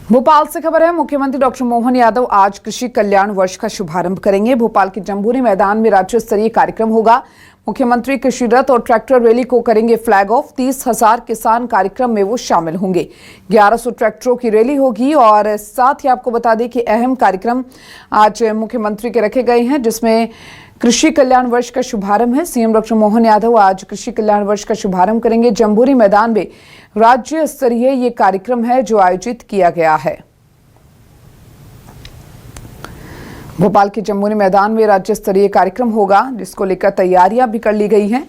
भोपाल से खबर है। मुख्यमंत्री डॉक्टर मोहन यादव आज कृषि कल्याण वर्ष का शुभारंभ करेंगे। भोपाल के जम्बूरी मैदान में राज्य स्तरीय कार्यक्रम होगा। मुख्यमंत्री कृषि रथ और ट्रैक्टर रैली को करेंगे फ्लैग ऑफ। 30,000 किसान कार्यक्रम में वो शामिल होंगे। 1100 ट्रैक्टरों की रैली होगी और साथ ही आपको बता दें कि अहम कार्यक्रम आज मुख्यमंत्री के रखे गए हैं, जिसमें कृषि कल्याण वर्ष का शुभारंभ है। सीएम डॉक्टर मोहन यादव आज कृषि कल्याण वर्ष का शुभारंभ करेंगे। जम्बूरी मैदान में राज्य स्तरीय ये कार्यक्रम है जो आयोजित किया गया है। भोपाल के जम्बूरी मैदान में राज्य स्तरीय कार्यक्रम होगा, जिसको लेकर तैयारियां भी कर ली गई हैं।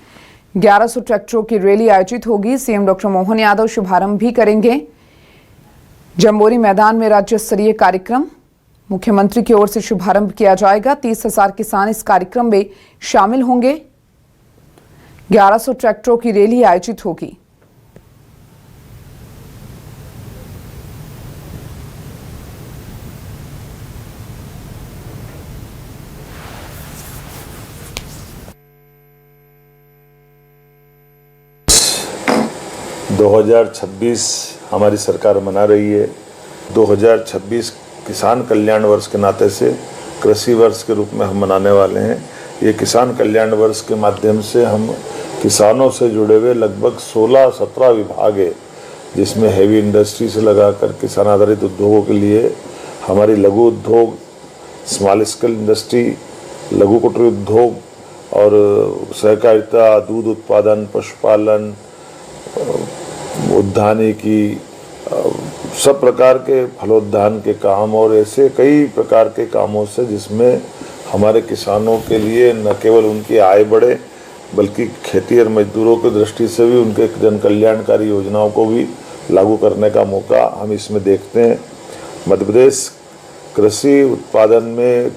1100 ट्रैक्टरों की रैली आयोजित होगी। सीएम डॉक्टर मोहन यादव शुभारंभ भी करेंगे। जम्बूरी मैदान में राज्य स्तरीय कार्यक्रम मुख्यमंत्री की ओर से शुभारंभ किया जाएगा। 30,000 किसान इस कार्यक्रम में शामिल होंगे। 1100 ट्रैक्टरों की रैली आयोजित होगी। दो 2026 हमारी सरकार मना रही है। 2026 किसान कल्याण वर्ष के नाते से कृषि वर्ष के रूप में हम मनाने वाले हैं। ये किसान कल्याण वर्ष के माध्यम से हम किसानों से जुड़े हुए लगभग 16-17 विभाग है, जिसमें हैवी इंडस्ट्री से लगाकर किसान आधारित उद्योगों के लिए हमारी लघु उद्योग, स्मॉल स्केल इंडस्ट्री, लघु कुटीर उद्योग और सहकारिता, दूध उत्पादन, पशुपालन, उद्यानिकी, सब प्रकार के फलोद्यान के काम और ऐसे कई प्रकार के कामों से जिसमें हमारे किसानों के लिए न केवल उनकी आय बढ़े, बल्कि खेती और मजदूरों की दृष्टि से भी उनके जन कल्याणकारी योजनाओं को भी लागू करने का मौका हम इसमें देखते हैं। मध्य प्रदेश कृषि उत्पादन में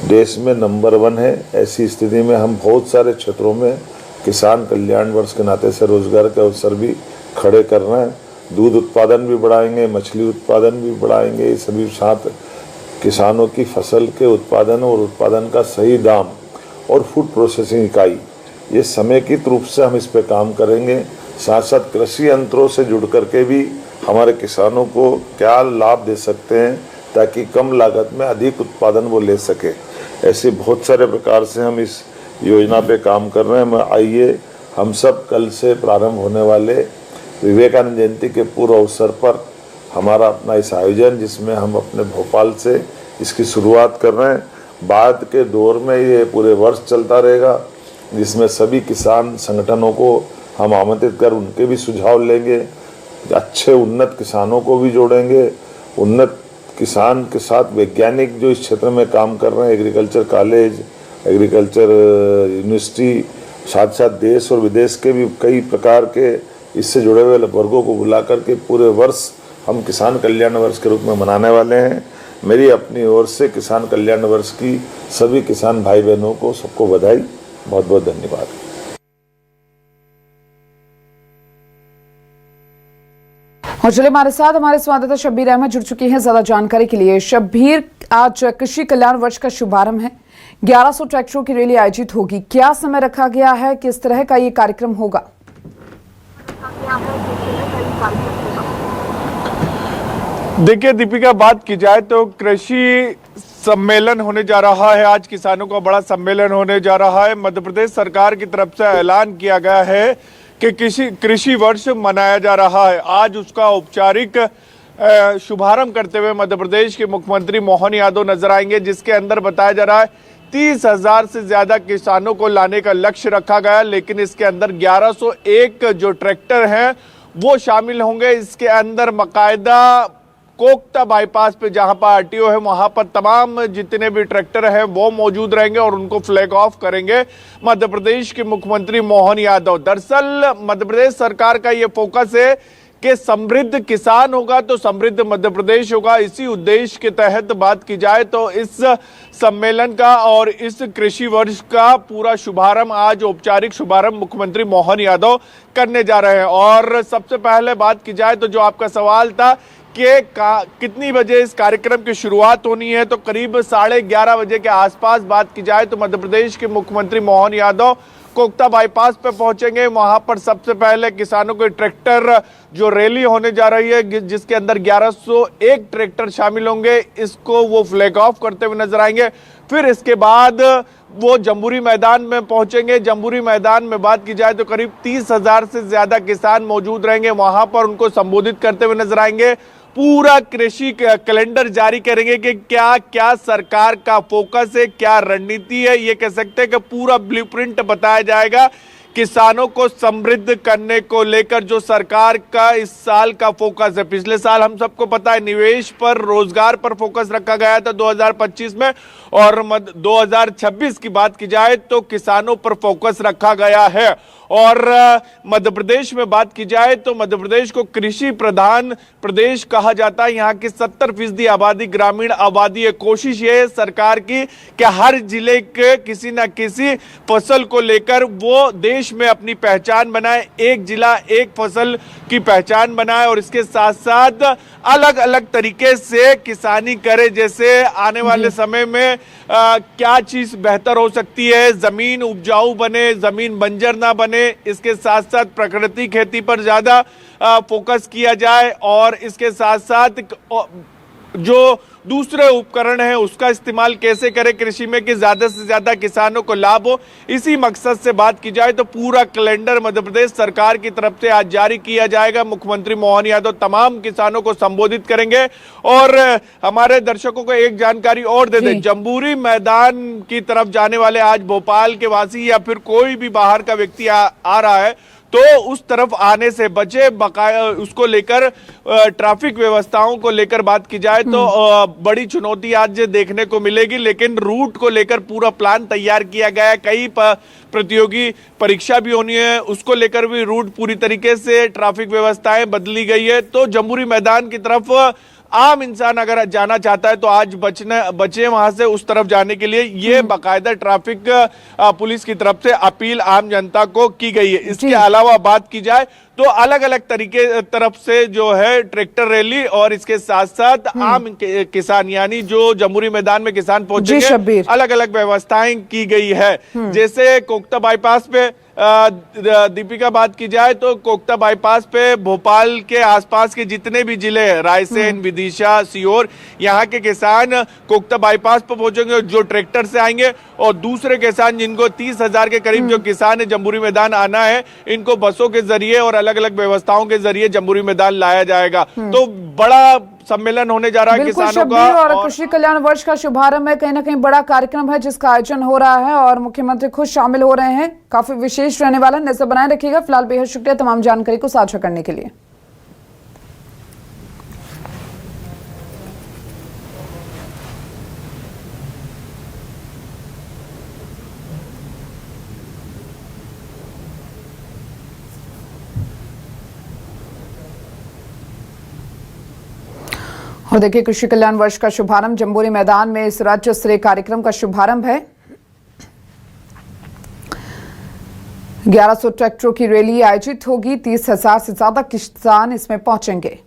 देश में नंबर 1 है। ऐसी स्थिति में हम बहुत सारे क्षेत्रों में किसान कल्याण वर्ष के नाते से रोजगार के अवसर भी खड़े कर रहे हैं। दूध उत्पादन भी बढ़ाएंगे, मछली उत्पादन भी बढ़ाएंगे। सभी साथ किसानों की फसल के उत्पादन और उत्पादन का सही दाम और फूड प्रोसेसिंग इकाई, ये समेकित रूप से हम इस पे काम करेंगे। साथ साथ कृषि यंत्रों से जुड़ करके भी हमारे किसानों को क्या लाभ दे सकते हैं ताकि कम लागत में अधिक उत्पादन वो ले सके। ऐसे बहुत सारे प्रकार से हम इस योजना पे काम कर रहे हैं। आइए हम सब कल से प्रारंभ होने वाले विवेकानंद जयंती के पूर्व अवसर पर हमारा अपना इस आयोजन, जिसमें हम अपने भोपाल से इसकी शुरुआत कर रहे हैं। बाद के दौर में ये पूरे वर्ष चलता रहेगा, जिसमें सभी किसान संगठनों को हम आमंत्रित कर उनके भी सुझाव लेंगे। अच्छे उन्नत किसानों को भी जोड़ेंगे। उन्नत किसान के साथ वैज्ञानिक जो इस क्षेत्र में काम कर रहे हैं, एग्रीकल्चर कॉलेज, एग्रीकल्चर यूनिवर्सिटी, साथ साथ देश और विदेश के भी कई प्रकार के इससे जुड़े हुए वर्गों को बुला करके पूरे वर्ष हम किसान कल्याण वर्ष के रूप में मनाने वाले हैं। मेरी अपनी ओर से किसान कल्याण वर्ष की सभी किसान भाई बहनों को सबको बधाई। बहुत बहुत धन्यवाद। और चलिए हमारे साथ हमारे संवाददाता शब्बीर अहमद जुड़ चुकी हैं ज्यादा जानकारी के लिए। शब्बीर, आज कृषि कल्याण वर्ष का शुभारंभ है। 1100 ट्रैक्टरों की रैली आयोजित होगी। क्या समय रखा गया है? किस तरह का ये कार्यक्रम होगा? देखिए दीपिका, बात की जाए तो कृषि सम्मेलन होने जा रहा है। आज किसानों का बड़ा सम्मेलन होने जा रहा है। मध्य प्रदेश सरकार की तरफ से ऐलान किया गया है कि कृषि वर्ष मनाया जा रहा है। आज उसका औपचारिक शुभारंभ करते हुए मध्य प्रदेश के मुख्यमंत्री मोहन यादव नजर आएंगे, जिसके अंदर बताया जा रहा है 30,000 से ज्यादा किसानों को लाने का लक्ष्य रखा गया। लेकिन इसके अंदर 1101 जो ट्रैक्टर हैं वो शामिल होंगे। इसके अंदर बाकायदा कोकता बाईपास पे जहां पर आरटीओ है, वहां पर तमाम जितने भी ट्रैक्टर हैं वो मौजूद रहेंगे और उनको फ्लैग ऑफ करेंगे मध्य प्रदेश के मुख्यमंत्री मोहन यादव। दरअसल मध्य प्रदेश सरकार का ये फोकस है कि समृद्ध किसान होगा तो समृद्ध मध्य प्रदेश होगा। इसी उद्देश्य के तहत बात की जाए तो इस सम्मेलन का और इस कृषि वर्ष का पूरा शुभारंभ, आज औपचारिक शुभारंभ मुख्यमंत्री मोहन यादव करने जा रहे हैं। और सबसे पहले बात की जाए तो जो आपका सवाल था कि कितनी बजे इस कार्यक्रम की शुरुआत होनी है, तो करीब 11:30 बजे के आसपास बात की जाए तो मध्य प्रदेश के मुख्यमंत्री मोहन यादव कोकता बाईपास पे पहुंचेंगे। वहां पर सबसे पहले किसानों को ट्रैक्टर जो रैली होने जा रही है, जिसके अंदर 1101 ट्रैक्टर शामिल होंगे, इसको वो फ्लैग ऑफ करते हुए नजर आएंगे। फिर इसके बाद वो जम्बूरी मैदान में पहुंचेंगे। जम्बूरी मैदान में बात की जाए तो करीब 30,000 से ज्यादा किसान मौजूद रहेंगे। वहां पर उनको संबोधित करते हुए नजर आएंगे। पूरा कृषि कैलेंडर जारी करेंगे कि क्या क्या सरकार का फोकस है, क्या रणनीति है। ये कह सकते हैं कि पूरा ब्लूप्रिंट बताया जाएगा। किसानों को समृद्ध करने को लेकर जो सरकार का इस साल का फोकस है, पिछले साल हम सबको पता है निवेश पर, रोजगार पर फोकस रखा गया था 2025 में, और 2026 की बात की जाए तो किसानों पर फोकस रखा गया है। और मध्य प्रदेश में बात की जाए तो मध्य प्रदेश को कृषि प्रधान प्रदेश कहा जाता है। यहाँ की 70% आबादी ग्रामीण आबादी है। कोशिश ये है सरकार की कि हर जिले के किसी न किसी फसल को लेकर वो देश में अपनी पहचान बनाए, एक जिला एक फसल की पहचान बनाए, और इसके साथ साथ अलग अलग तरीके से किसानी करे। जैसे आने वाले समय में क्या चीज बेहतर हो सकती है, जमीन उपजाऊ बने, जमीन बंजर ना बने, इसके साथ साथ प्राकृतिक खेती पर ज्यादा फोकस किया जाए, और इसके साथ साथ जो दूसरे उपकरण हैं उसका इस्तेमाल कैसे करें कृषि में कि ज्यादा से ज्यादा किसानों को लाभ हो। इसी मकसद से बात की जाए तो पूरा कैलेंडर मध्य प्रदेश सरकार की तरफ से आज जारी किया जाएगा। मुख्यमंत्री मोहन यादव तमाम किसानों को संबोधित करेंगे। और हमारे दर्शकों को एक जानकारी और दे दें, जम्बूरी मैदान की तरफ जाने वाले आज भोपाल के वासी या फिर कोई भी बाहर का व्यक्ति आ रहा है तो उस तरफ आने से बचे। बकाया उसको लेकर ट्रैफिक व्यवस्थाओं को लेकर बात की जाए तो बड़ी चुनौती आज देखने को मिलेगी, लेकिन रूट को लेकर पूरा प्लान तैयार किया गया है। कई प्रतियोगी परीक्षा भी होनी है, उसको लेकर भी रूट पूरी तरीके से ट्रैफिक व्यवस्थाएं बदली गई है। तो जम्बूरी मैदान की तरफ आम इंसान अगर जाना चाहता है तो आज बचे वहां से उस तरफ जाने के लिए। ये बाकायदा ट्रैफिक पुलिस की तरफ से अपील आम जनता को की गई है। इसके अलावा बात की जाए तो अलग अलग तरीके तरफ से जो है ट्रैक्टर रैली, और इसके साथ साथ आम किसान यानी जो जम्बूरी मैदान में किसान पहुंचेंगे, अलग अलग व्यवस्थाएं की गई है। जैसे कोकता बाईपास पे दीपिका बात की जाए तो कोकता बाईपास पे भोपाल के आसपास के जितने भी जिले हैं, रायसेन, विदिशा, सीहोर, यहाँ के किसान कोकता बाईपास पर पहुंचेंगे जो ट्रैक्टर से आएंगे, और दूसरे किसान जिनको 30,000 के करीब जो किसान है जम्बूरी मैदान आना है, इनको बसों के जरिए और अलग अलग व्यवस्थाओं के जरिए जम्बूरी मैदान लाया जाएगा। तो बड़ा सम्मेलन होने जा रहा है किसानों का। और कृषि कल्याण वर्ष का शुभारंभ है, कहीं ना कहीं बड़ा कार्यक्रम है जिसका आयोजन हो रहा है और मुख्यमंत्री खुद शामिल हो रहे हैं। काफी विशेष रहने वाला, नजर बनाए रखिएगा। फिलहाल बेहद शुक्रिया तमाम जानकारी को साझा करने के लिए। और देखिए, कृषि कल्याण वर्ष का शुभारंभ जम्बूरी मैदान में इस राज्य स्तरीय कार्यक्रम का शुभारंभ है। 1100 ट्रैक्टरों की रैली आयोजित होगी। 30,000 से ज्यादा किसान इसमें पहुंचेंगे।